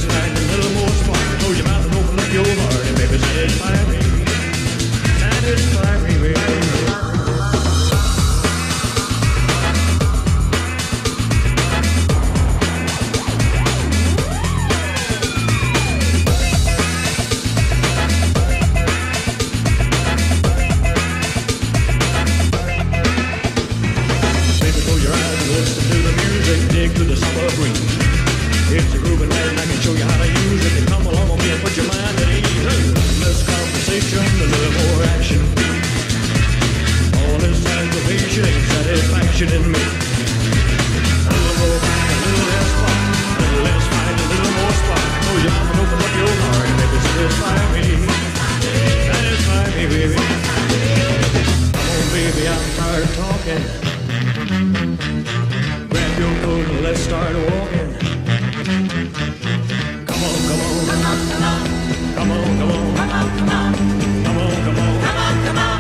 find a little more spark. Close your mouth and open up your heart, and baby, satisfy me. Satisfy me, baby. To the summer breeze. It's a grooving night and I can show you how to use it. And come along with me and put your mind at ease. Less conversation, a little more action. All this aggravation ain't satisfaction in me. A little more fight, a little less fun. A little less fight, a little more spark. Close your mouth and open up your heart and baby, satisfy me. Satisfy me, baby. Come on, baby, I'm tired of talking. Your coat and let's start walking. Come on, come on, come on, come on, come on, come on, come on, come on, come on, come on, come on, come on.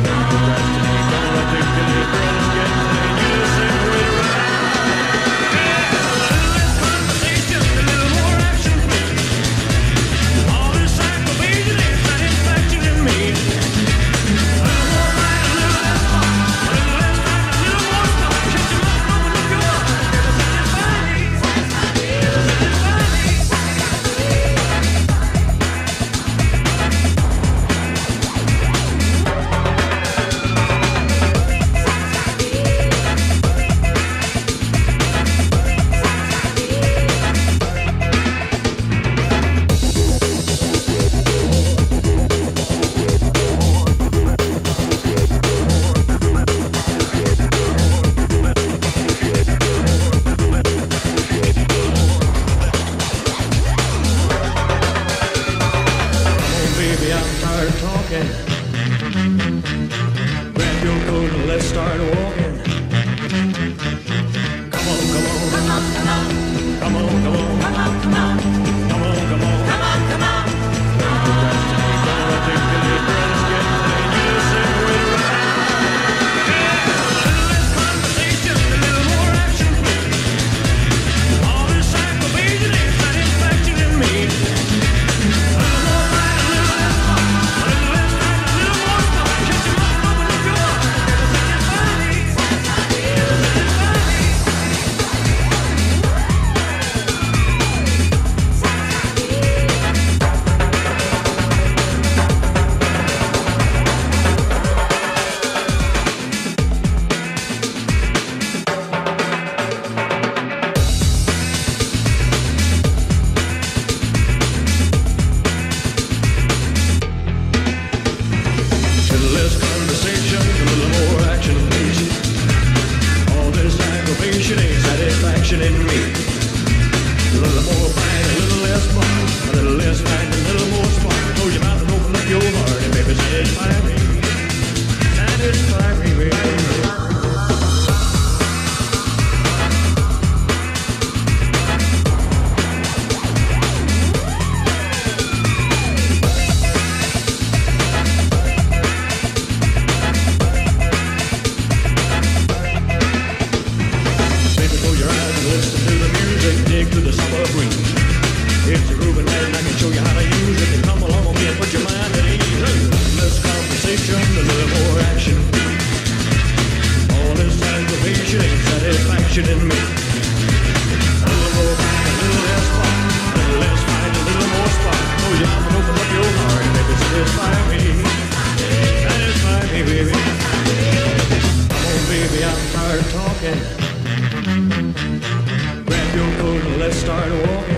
Don't procrastinate, don't articulate, girl, let's get playing. You just sing right around. Yeah, a little less conversation, a little more action, please. All this aggravation ain't satisfaction in me. A little more fight, a little less fun, a little less time, a little more stuff. Shut your mouth and open up your heart. I'm tired of talking. Grab your coat and let's start walking. Come on, come on, come on, come on, come on, come on, come on, come on, come on, come on, come on, come on. Don't procrastinate, don't articulate, girl, let's get playing. You just sing right around. Yeah, a little less conversation, a little more action, please. All this aggravation ain't satisfaction in me. Satisfaction in me. A little more fight, a little less fun. A little less fight, a little more spark. Close your mouth and open up your heart and baby, satisfy me. Satisfy me, baby. To the summer breeze. It's a grooving night and I can show you how to use it. And come along with me and put your mind at ease. Less conversation, a little more action. All this aggravation ain't satisfaction in me. A little more fight, a little less fun. A little less fight, a little more spark. Close your mouth and open up your heart and baby, satisfy me. Satisfy me, baby. Come on, baby, I'm tired of talking. Your coat and let's start walking.